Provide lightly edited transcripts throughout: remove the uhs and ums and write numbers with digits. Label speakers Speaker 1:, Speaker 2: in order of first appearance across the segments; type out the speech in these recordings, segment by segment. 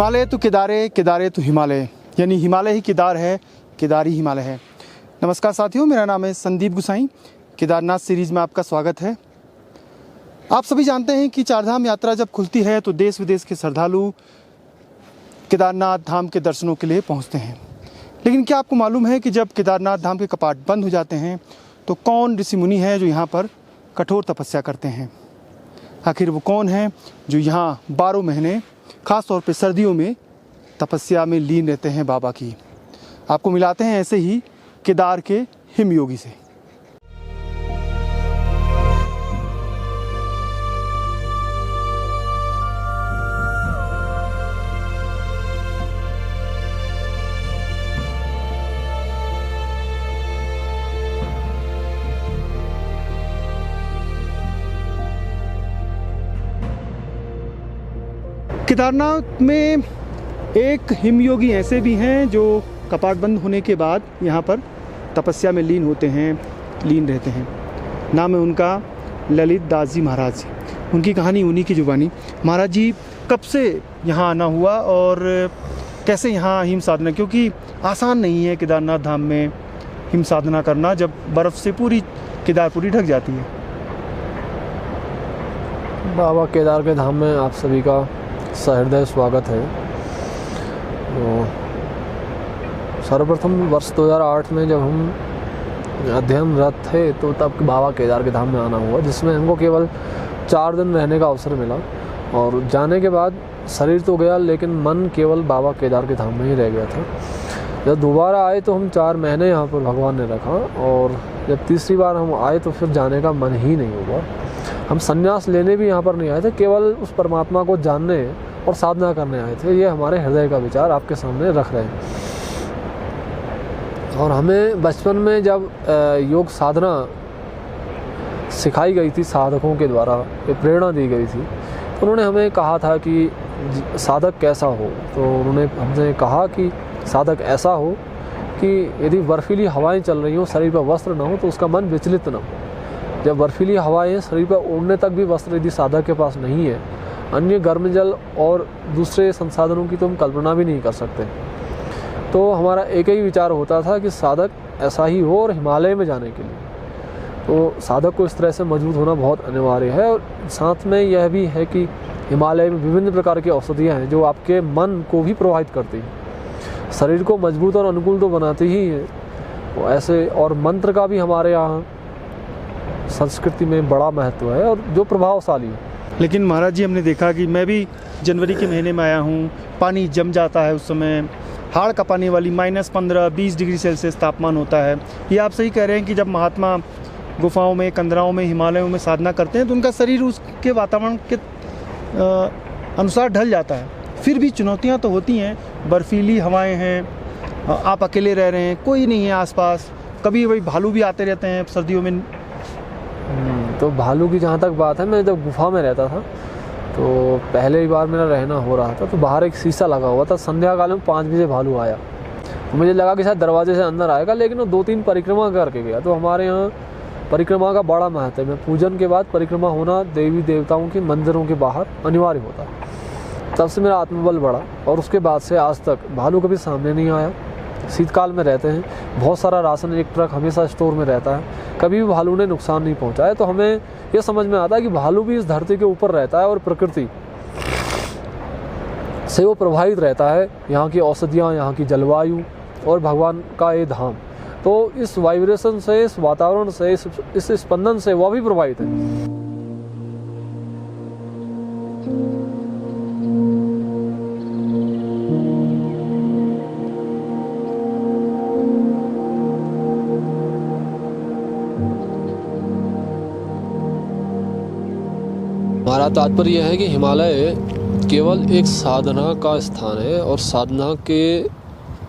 Speaker 1: हिमालय तो केदारे, केदारे तो हिमालय, यानी हिमालय ही केदार है, केदार ही हिमालय है। नमस्कार साथियों, मेरा नाम है संदीप गुसाई। केदारनाथ सीरीज़ में आपका स्वागत है। आप सभी जानते हैं कि चारधाम यात्रा जब खुलती है तो देश विदेश के श्रद्धालु केदारनाथ धाम के दर्शनों के लिए पहुंचते हैं। लेकिन क्या आपको मालूम है कि जब केदारनाथ धाम के कपाट बंद हो जाते हैं तो कौन ऋषि मुनि है जो यहाँ पर कठोर तपस्या करते हैं? आखिर वो कौन है जो यहाँ 12 महीने ख़ास तौर पे सर्दियों में तपस्या में लीन रहते हैं बाबा की? आपको मिलाते हैं ऐसे ही केदार के हिमयोगी से। केदारनाथ में एक हिमयोगी ऐसे भी हैं जो कपाट बंद होने के बाद यहाँ पर तपस्या में लीन होते हैं, लीन रहते हैं। नाम है उनका ललित दास जी महाराज। उनकी कहानी उन्हीं की जुबानी। महाराज जी कब से यहाँ आना हुआ और कैसे यहाँ हिम साधना, क्योंकि आसान नहीं है केदारनाथ धाम में हिम साधना करना जब बर्फ़ से पूरी केदारपुरी ढक जाती है।
Speaker 2: बाबा केदार के धाम में आप सभी का सहृदय स्वागत है। तो सर्वप्रथम वर्ष 2008 में जब हम अध्ययनरत थे तो तब बाबा केदार के धाम में आना हुआ, जिसमें हमको केवल 4 दिन रहने का अवसर मिला। और जाने के बाद शरीर तो गया लेकिन मन केवल बाबा केदार के धाम में ही रह गया था। जब दोबारा आए तो हम 4 महीने यहाँ पर भगवान ने रखा, और जब तीसरी बार हम आए तो फिर जाने का मन ही नहीं हुआ। हम संन्यास लेने भी यहाँ पर नहीं आए थे, केवल उस परमात्मा को जानने और साधना करने आए थे। ये हमारे हृदय का विचार आपके सामने रख रहे हैं। और हमें बचपन में जब योग साधना सिखाई गई थी साधकों के द्वारा, ये प्रेरणा दी गई थी, तो उन्होंने हमें कहा था कि साधक कैसा हो। तो उन्होंने हमसे कहा कि साधक ऐसा हो कि यदि बर्फीली हवाएं चल रही हों, शरीर पर वस्त्र ना हो तो उसका मन विचलित ना हो। जब बर्फीली हवाएं शरीर पर उड़ने तक भी वस्त्र यदि साधक के पास नहीं है, अन्य गर्म जल और दूसरे संसाधनों की तो हम कल्पना भी नहीं कर सकते। तो हमारा एक ही विचार होता था कि साधक ऐसा ही हो, और हिमालय में जाने के लिए तो साधक को इस तरह से मजबूत होना बहुत अनिवार्य है। और साथ में यह भी है कि हिमालय में विभिन्न प्रकार की औषधियाँ हैं जो आपके मन को भी प्रभावित करती हैं, शरीर को मजबूत और अनुकूल तो बनाती ही हैं। ऐसे और मंत्र का भी हमारे यहाँ संस्कृति में बड़ा महत्व है और जो प्रभावशाली है।
Speaker 1: लेकिन महाराज जी, हमने देखा कि मैं भी जनवरी के महीने में आया हूँ, पानी जम जाता है, उस समय हाड़ कपाने वाली -15-20 डिग्री सेल्सियस तापमान होता है। ये आप सही कह रहे हैं कि जब महात्मा गुफाओं में, कंदराओं में, हिमालयों में साधना करते हैं तो उनका शरीर उसके वातावरण के अनुसार ढल जाता है। फिर भी चुनौतियाँ तो होती हैं, बर्फीली हवाएँ हैं, आप अकेले रह रहे हैं, कोई नहीं है आसपास, कभी वही भालू भी आते रहते हैं सर्दियों में।
Speaker 2: तो भालू की जहाँ तक बात है, मैं जब गुफा में रहता था तो पहले बार मेरा रहना हो रहा था तो बाहर एक शीशा लगा हुआ था। संध्या काल में 5 बजे भालू आया तो मुझे लगा कि शायद दरवाजे से अंदर आएगा, लेकिन वो 2-3 परिक्रमा करके गया। तो हमारे यहाँ परिक्रमा का बड़ा महत्व है। पूजन के बाद परिक्रमा होना देवी देवताओं के मंदिरों के बाहर अनिवार्य होता है। तब से मेरा आत्मबल बढ़ा और उसके बाद से आज तक भालू कभी सामने नहीं आया। शीतकाल में रहते हैं, बहुत सारा राशन एक ट्रक हमेशा स्टोर में रहता है, कभी भी भालू ने नुकसान नहीं पहुंचाया। तो हमें यह समझ में आता है कि भालू भी इस धरती के ऊपर रहता है और प्रकृति से वो प्रभावित रहता है। यहाँ की औषधियाँ, यहाँ की जलवायु और भगवान का ये धाम, तो इस वाइब्रेशन से, इस वातावरण से, इस स्पंदन से वह भी प्रभावित है। हमारा तात्पर्य यह है कि हिमालय केवल एक साधना का स्थान है, और साधना के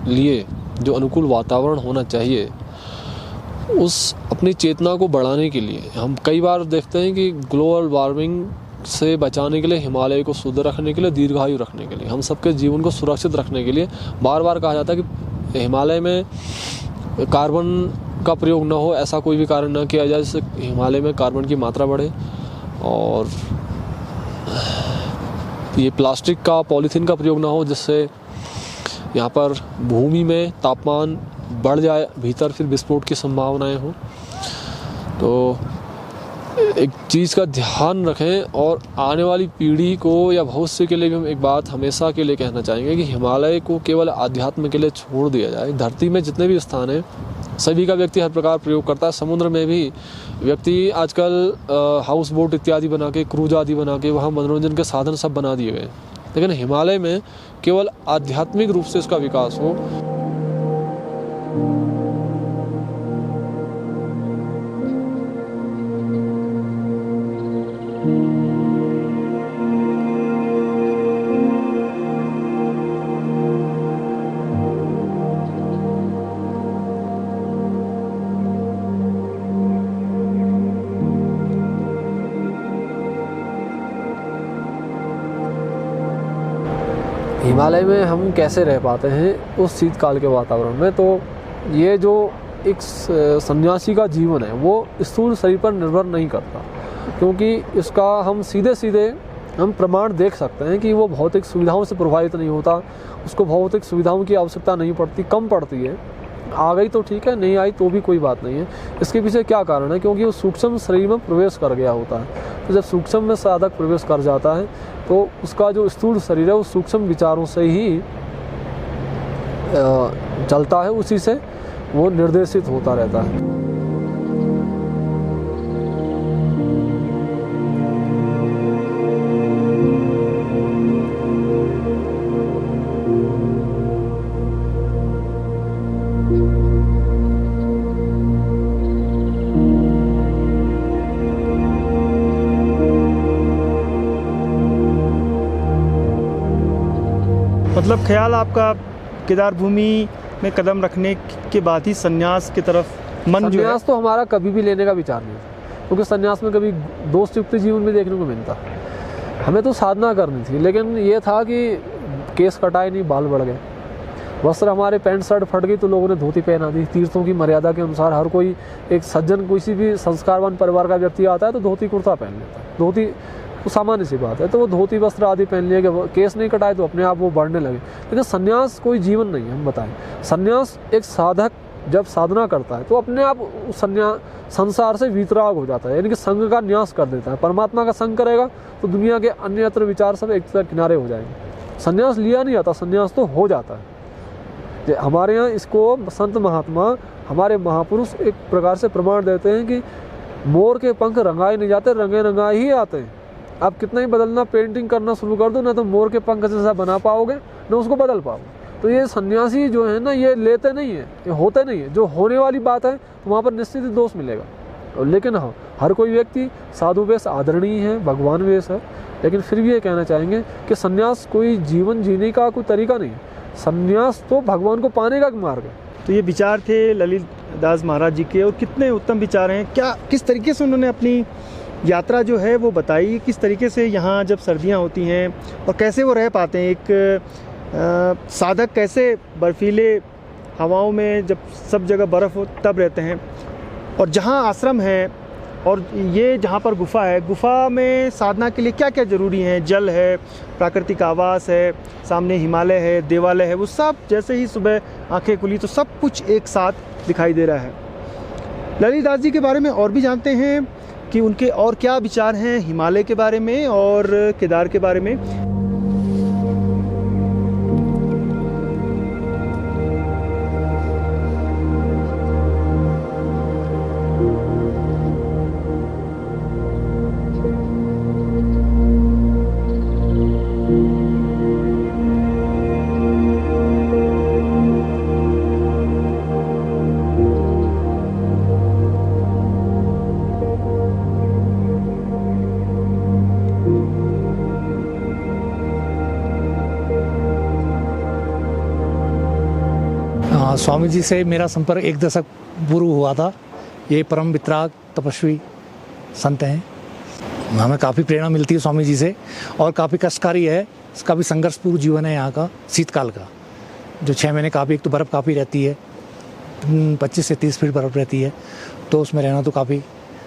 Speaker 2: लिए जो अनुकूल वातावरण होना चाहिए, उस अपनी चेतना को बढ़ाने के लिए हम कई बार देखते हैं कि ग्लोबल वार्मिंग से बचाने के लिए, हिमालय को शुद्ध रखने के लिए, दीर्घायु रखने के लिए, हम सबके जीवन को सुरक्षित रखने के लिए बार बार कहा जाता है कि हिमालय में कार्बन का प्रयोग न हो, ऐसा कोई भी कार्य न किया जाए जिससे हिमालय में कार्बन की मात्रा बढ़े। और ये प्लास्टिक का, पॉलीथीन का प्रयोग ना हो, जिससे यहाँ पर भूमि में तापमान बढ़ जाए, भीतर फिर विस्फोट की संभावनाएं हो। तो एक चीज़ का ध्यान रखें, और आने वाली पीढ़ी को या भविष्य के लिए भी हम एक बात हमेशा के लिए कहना चाहेंगे कि हिमालय को केवल आध्यात्म के लिए छोड़ दिया जाए। धरती में जितने भी स्थान हैं सभी का व्यक्ति हर प्रकार प्रयोग करता है। समुद्र में भी व्यक्ति आजकल हाउस बोट इत्यादि बना के, क्रूज आदि बना के वहाँ मनोरंजन के साधन सब बना दिए गए, लेकिन हिमालय में केवल आध्यात्मिक रूप से इसका विकास हो। हिमालय में हम कैसे रह पाते हैं उस शीतकाल के वातावरण में? तो ये जो एक सन्यासी का जीवन है वो स्थूल शरीर पर निर्भर नहीं करता, क्योंकि इसका हम सीधे हम प्रमाण देख सकते हैं कि वो भौतिक सुविधाओं से प्रभावित नहीं होता, उसको भौतिक सुविधाओं की आवश्यकता नहीं पड़ती, कम पड़ती है। आ गई तो ठीक है, नहीं आई तो भी कोई बात नहीं है। इसके पीछे क्या कारण है? क्योंकि वो सूक्ष्म शरीर में प्रवेश कर गया होता है। तो जब सूक्ष्म में साधक प्रवेश कर जाता है तो उसका जो स्थूल शरीर है वो सूक्ष्म विचारों से ही चलता है, उसी से वो निर्देशित होता रहता है।
Speaker 1: मतलब ख्याल आपका केदार भूमि में कदम रखने के बाद ही संन्यास की तरफ मन जो है?
Speaker 2: संन्यास तो हमारा कभी भी लेने का विचार नहीं, क्योंकि संन्यास में कभी दोष युक्त जीवन में देखने को मिलता। हमें तो साधना करनी थी, लेकिन ये था कि केस कटाए नहीं, बाल बढ़ गए। वस्त्र हमारे पैंट शर्ट फट गई तो लोगों ने धोती पहना दी। तीर्थों की मर्यादा के अनुसार हर कोई एक सज्जन, किसी भी संस्कारवान परिवार का व्यक्ति आता है तो धोती कुर्ता पहन लेता है। धोती तो सामान्य सी बात है, तो वो धोती वस्त्र आदि पहन लिए, केस नहीं कटाए तो अपने आप वो बढ़ने लगे। लेकिन संन्यास कोई जीवन नहीं है। हम बताएं, संन्यास एक साधक जब साधना करता है तो अपने आप संसार से वितराग हो जाता है, यानी कि संग का न्यास कर देता है। परमात्मा का संग करेगा तो दुनिया के अन्यत्र विचार सब एक तरह किनारे हो जाएंगे। संन्यास लिया नहीं जाता, संन्यास तो हो जाता है। हमारे यहाँ इसको संत महात्मा, हमारे महापुरुष एक प्रकार से प्रमाण देते हैं कि मोर के पंख रंगाए नहीं जाते, रंगे रंगाए ही आते हैं। आप कितना ही बदलना, पेंटिंग करना शुरू कर दो ना, तो मोर के पंख जैसा बना पाओगे ना उसको बदल पाओगे। तो ये सन्यासी जो है ना, ये लेते नहीं है, ये होते नहीं है। जो होने वाली बात है तो वहाँ पर निश्चित ही दोष मिलेगा। लेकिन हाँ, हर कोई व्यक्ति साधु वेश आदरणीय है, भगवान वेश है, लेकिन फिर भी ये कहना चाहेंगे कि सन्यास कोई जीवन जीने का कोई तरीका नहीं है। सन्यास तो भगवान को पाने का मार्ग है।
Speaker 1: तो ये विचार थे ललित दास महाराज जी के, और कितने उत्तम विचार हैं। क्या किस तरीके से उन्होंने अपनी यात्रा जो है वो बताई, किस तरीके से यहाँ जब सर्दियाँ होती हैं और कैसे वो रह पाते हैं। एक साधक कैसे बर्फीले हवाओं में जब सब जगह बर्फ़ हो तब रहते हैं, और जहाँ आश्रम है और ये जहाँ पर गुफ़ा है, गुफ़ा में साधना के लिए क्या क्या ज़रूरी है। जल है, प्राकृतिक आवास है, सामने हिमालय है, देवालय है, वो सब जैसे ही सुबह आंखें खुली तो सब कुछ एक साथ दिखाई दे रहा है। ललित दास जी के बारे में और भी जानते हैं कि उनके और क्या विचार हैं हिमालय के बारे में और केदार के बारे में।
Speaker 3: स्वामी जी से मेरा संपर्क 1 दशक पूर्व हुआ था। ये परम वितराग तपस्वी संत हैं। हमें काफ़ी प्रेरणा मिलती है स्वामी जी से, और काफ़ी कष्टकारी है, इसका भी संघर्षपूर्ण जीवन है यहाँ का शीतकाल का। जो 6 महीने काफ़ी, एक तो बर्फ़ काफ़ी रहती है, 25 से 30 फीट बर्फ़ रहती है, तो उसमें रहना तो काफ़ी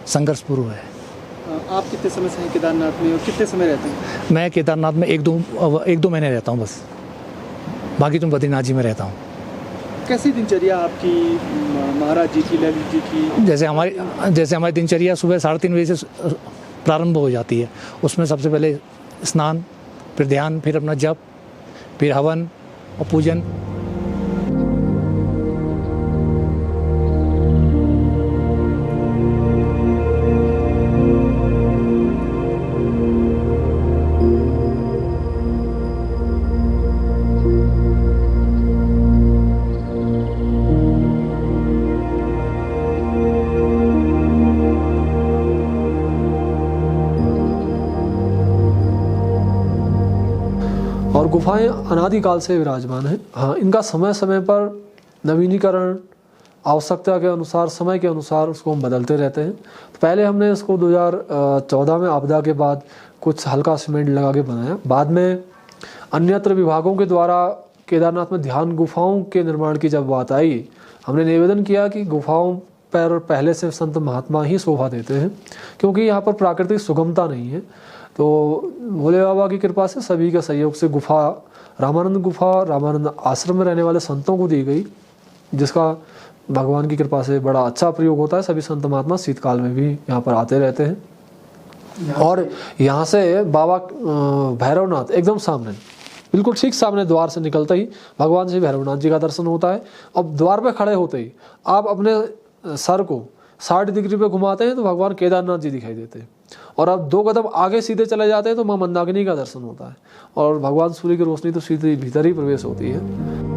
Speaker 3: संघर्षपूर्ण है।
Speaker 1: आप कितने समय से हैं केदारनाथ में और कितने समय रहते हैं?
Speaker 3: मैं केदारनाथ में एक दो महीने रहता हूँ बस, बाकी तुम बद्रीनाथ जी में रहता हूँ।
Speaker 1: कैसी दिनचर्या आपकी, महाराज जी की, ललित जी की?
Speaker 3: जैसे हमारी दिनचर्या सुबह 3:30 बजे से प्रारंभ हो जाती है। उसमें सबसे पहले स्नान, फिर ध्यान, फिर अपना जप, फिर हवन और पूजन।
Speaker 2: और गुफाएं अनादिकाल से विराजमान हैं। हाँ, इनका समय समय पर नवीनीकरण, आवश्यकता के अनुसार, समय के अनुसार उसको हम बदलते रहते हैं। तो पहले हमने इसको 2014 में आपदा के बाद कुछ हल्का सीमेंट लगा के बनाया। बाद में अन्यत्र विभागों के द्वारा केदारनाथ में ध्यान गुफाओं के निर्माण की जब बात आई, हमने निवेदन किया कि गुफाओं पर पहले से संत महात्मा ही शोभा देते हैं, क्योंकि यहाँ पर प्राकृतिक सुगमता नहीं है। तो भोले बाबा की कृपा से, सभी के सहयोग से गुफा रामानंद आश्रम में रहने वाले संतों को दी गई, जिसका भगवान की कृपा से बड़ा अच्छा प्रयोग होता है। सभी संत महात्मा शीतकाल में भी यहाँ पर आते रहते हैं। और यहाँ से बाबा भैरवनाथ एकदम सामने, बिल्कुल ठीक सामने द्वार से निकलते ही भगवान श्री भैरवनाथ जी का दर्शन होता है। अब द्वार पर खड़े होते ही आप अपने सर को 60 डिग्री पे घुमाते हैं तो भगवान केदारनाथ जी दिखाई देते हैं। और अब 2 कदम आगे सीधे चले जाते हैं तो माँ मंदाकिनी का दर्शन होता है और भगवान सूर्य की रोशनी तो सीधे भीतर ही प्रवेश होती है।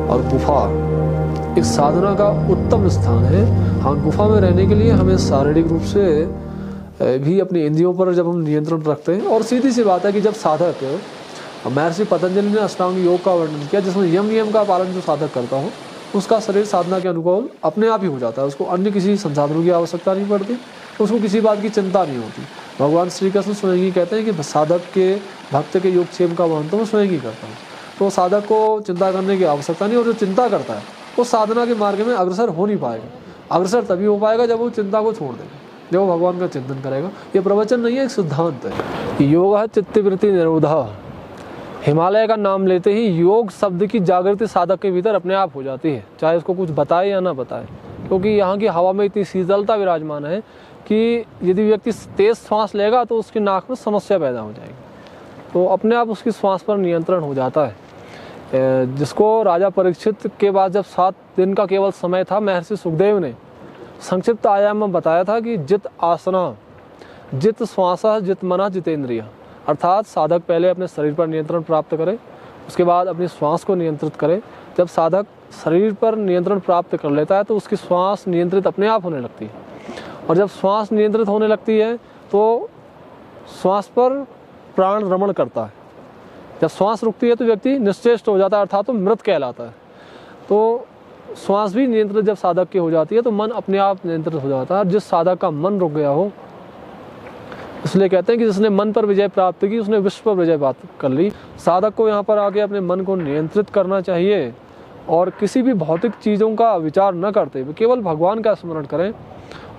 Speaker 2: और गुफा एक साधना का उत्तम स्थान है। हाँ, गुफा में रहने के लिए हमें शारीरिक रूप से भी अपनी इंद्रियों पर जब हम नियंत्रण रखते हैं, और सीधी सी बात है कि जब साधक, महर्षि पतंजलि ने अष्टांग योग का वर्णन किया, जिसमें यम नियम का पालन जो साधक करता हो उसका शरीर साधना के अनुकूल अपने आप ही हो जाता है। उसको अन्य किसी संसाधनों की आवश्यकता नहीं पड़ती, उसको किसी बात की चिंता नहीं होती। भगवान श्री कृष्ण स्वयं ही कहते हैं कि साधक के, भक्त के योगक्षेम का वहन तो मैं स्वयं ही करता हूँ। तो साधक को चिंता करने की आवश्यकता नहीं, और जो चिंता करता है वो साधना के मार्ग में अग्रसर हो नहीं पाएगा। अग्रसर तभी हो पाएगा जब वो चिंता को छोड़ देगा, जब वो भगवान का चिंतन करेगा। ये प्रवचन नहीं है, एक सिद्धांत है। योग है चित्तवृत्ति निरोधा। हिमालय का नाम लेते ही योग शब्द की जागृति साधक के भीतर अपने आप हो जाती है, चाहे उसको कुछ बताए या ना बताए, क्योंकि यहाँ की हवा में इतनी शीतलता विराजमान है कि यदि व्यक्ति तेज श्वास लेगा तो उसकी नाक में समस्या पैदा हो जाएगी। तो अपने आप उसकी श्वास पर नियंत्रण हो जाता है, जिसको राजा परीक्षित के बाद जब 7 दिन का केवल समय था, महर्षि सुखदेव ने संक्षिप्त आयाम में बताया था कि जित आसना, जित श्वासा, जित मना, जितेंद्रिय। अर्थात साधक पहले अपने शरीर पर नियंत्रण प्राप्त करे, उसके बाद अपनी श्वास को नियंत्रित करे। जब साधक शरीर पर नियंत्रण प्राप्त कर लेता है तो उसकी श्वास नियंत्रित अपने आप होने लगती है, और जब श्वास नियंत्रित होने लगती है तो श्वास पर प्राण रमण करता है। जब श्वास रुकती है तो व्यक्ति निश्चेष्ट हो जाता है, अर्थात तो मृत कहलाता है। तो श्वास भी नियंत्रित जब साधक की हो जाती है तो मन अपने आप नियंत्रित हो जाता है। जिस साधक का मन रुक गया हो, इसलिए कहते हैं कि जिसने मन पर विजय प्राप्त की उसने विश्व पर विजय प्राप्त कर ली। साधक को यहाँ पर आके अपने मन को नियंत्रित करना चाहिए और किसी भी भौतिक चीज़ों का विचार न करते हुए केवल भगवान का स्मरण करें।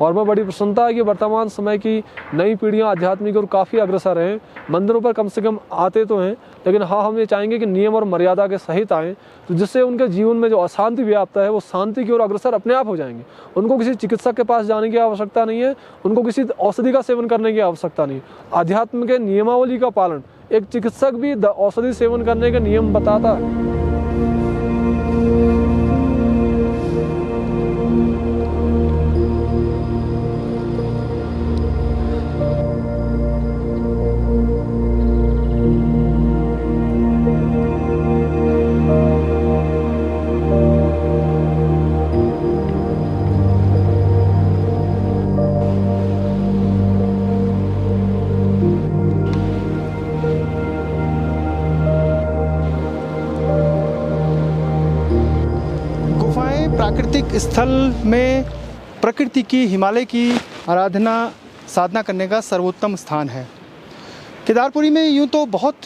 Speaker 2: और मैं बड़ी प्रसन्नता है कि वर्तमान समय की नई पीढ़ियां आध्यात्मिक और काफ़ी अग्रसर हैं। मंदिरों पर कम से कम आते तो हैं, लेकिन हाँ, हम ये चाहेंगे कि नियम और मर्यादा के सहित आएँ, तो जिससे उनके जीवन में जो अशांति व्याप्त है वो शांति की ओर अग्रसर अपने आप हो जाएंगे। उनको किसी चिकित्सक के पास जाने की आवश्यकता नहीं है, उनको किसी औषधि का सेवन करने की आवश्यकता नहीं। आध्यात्म के नियमावली का पालन, एक चिकित्सक भी औषधि सेवन करने के नियम बताता है।
Speaker 1: स्थल में प्रकृति की, हिमालय की आराधना साधना करने का सर्वोत्तम स्थान है। केदारपुरी में यूँ तो बहुत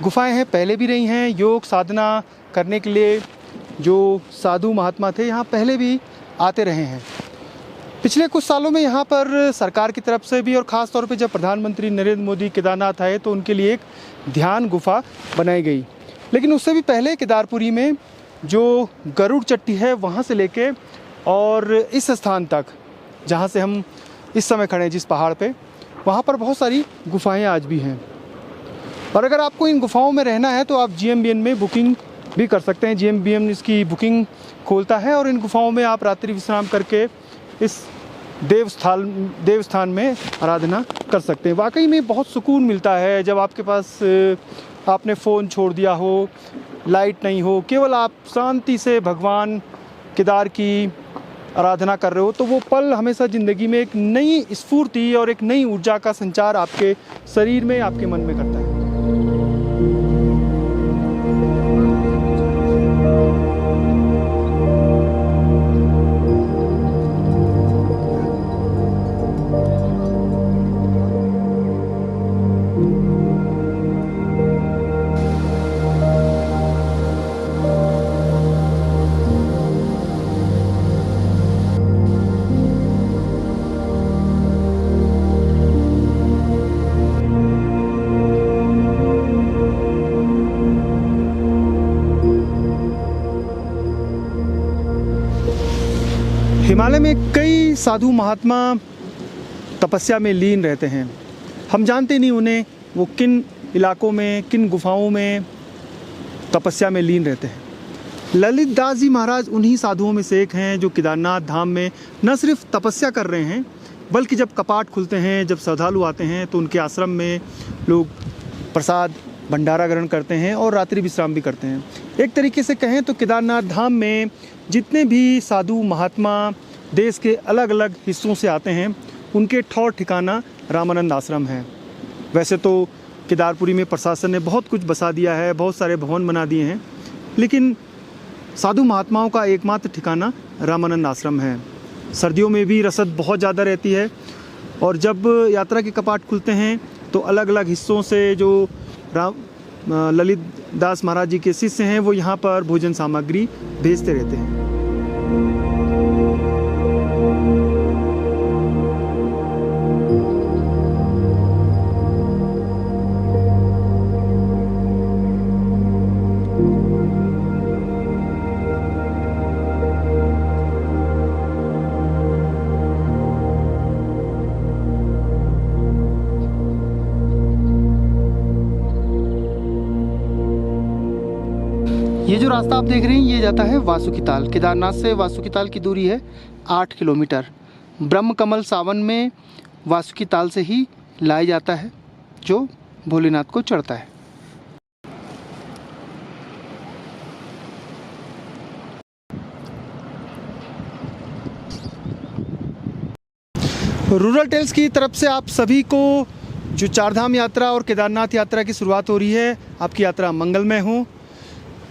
Speaker 1: गुफाएं हैं, पहले भी रही हैं। योग साधना करने के लिए जो साधु महात्मा थे यहाँ पहले भी आते रहे हैं। पिछले कुछ सालों में यहाँ पर सरकार की तरफ से भी और ख़ास तौर पे जब प्रधानमंत्री नरेंद्र मोदी केदारनाथ आए तो उनके लिए एक ध्यान गुफा बनाई गई। लेकिन उससे भी पहले केदारपुरी में जो गरुड़ चट्टी है वहाँ से लेके और इस स्थान तक जहाँ से हम इस समय खड़े हैं जिस पहाड़ पे, वहाँ पर बहुत सारी गुफाएं आज भी हैं। और अगर आपको इन गुफाओं में रहना है तो आप GMBN में बुकिंग भी कर सकते हैं। GMBN इसकी बुकिंग खोलता है और इन गुफाओं में आप रात्रि विश्राम करके इस देवस्थान में आराधना कर सकते हैं। वाकई में बहुत सुकून मिलता है जब आपके पास आपने फ़ोन छोड़ दिया हो, लाइट नहीं हो, केवल आप शांति से भगवान केदार की आराधना कर रहे हो, तो वो पल हमेशा ज़िंदगी में एक नई स्फूर्ति और एक नई ऊर्जा का संचार आपके शरीर में, आपके मन में करता है। हिमालय में कई साधु महात्मा तपस्या में लीन रहते हैं। हम जानते नहीं उन्हें वो किन इलाकों में, किन गुफाओं में तपस्या में लीन रहते हैं। ललित दास जी महाराज उन्हीं साधुओं में से एक हैं जो केदारनाथ धाम में न सिर्फ तपस्या कर रहे हैं, बल्कि जब कपाट खुलते हैं, जब श्रद्धालु आते हैं तो उनके आश्रम में लोग प्रसाद भंडारा ग्रहण करते हैं और रात्रि विश्राम भी करते हैं। एक तरीके से कहें तो केदारनाथ धाम में जितने भी साधु महात्मा देश के अलग अलग हिस्सों से आते हैं, उनके ठौर ठिकाना रामानंद आश्रम है। वैसे तो केदारपुरी में प्रशासन ने बहुत कुछ बसा दिया है, बहुत सारे भवन बना दिए हैं, लेकिन साधु महात्माओं का एकमात्र ठिकाना रामानंद आश्रम है। सर्दियों में भी रसद बहुत ज़्यादा रहती है और जब यात्रा के कपाट खुलते हैं तो अलग अलग हिस्सों से जो ललित दास महाराज जी के शिष्य हैं वो यहाँ पर भोजन सामग्री भेजते रहते हैं। ये जो रास्ता आप देख रहे हैं ये जाता है वासुकीताल। केदारनाथ से वासुकीताल की दूरी है 8 किलोमीटर। ब्रह्म कमल सावन में वासुकीताल से ही लाया जाता है जो भोलेनाथ को चढ़ता है। रूरल टेल्स की तरफ से आप सभी को जो चारधाम यात्रा और केदारनाथ यात्रा की शुरुआत हो रही है, आपकी यात्रा मंगलमय हो।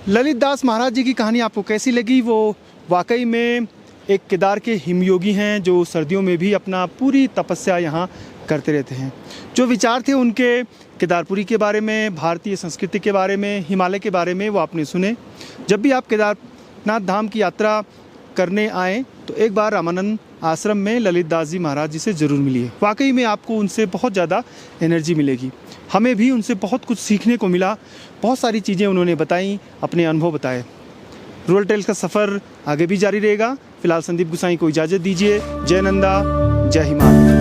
Speaker 1: ललित दास महाराज जी की कहानी आपको कैसी लगी? वो वाकई में एक केदार के हिमयोगी हैं जो सर्दियों में भी अपना पूरी तपस्या यहाँ करते रहते हैं। जो विचार थे उनके केदारपुरी के बारे में, भारतीय संस्कृति के बारे में, हिमालय के बारे में, वो आपने सुने। जब भी आप केदारनाथ धाम की यात्रा करने आएँ तो एक बार रामानंद आश्रम में ललित दास जी महाराज जी से ज़रूर मिलिए। वाकई में आपको उनसे बहुत ज़्यादा एनर्जी मिलेगी। हमें भी उनसे बहुत कुछ सीखने को मिला, बहुत सारी चीज़ें उन्होंने बताई, अपने अनुभव बताए। रूरल टेल्स का सफ़र आगे भी जारी रहेगा। फिलहाल संदीप गुसाई को इजाज़त दीजिए। जय नंदा, जय हिमालय।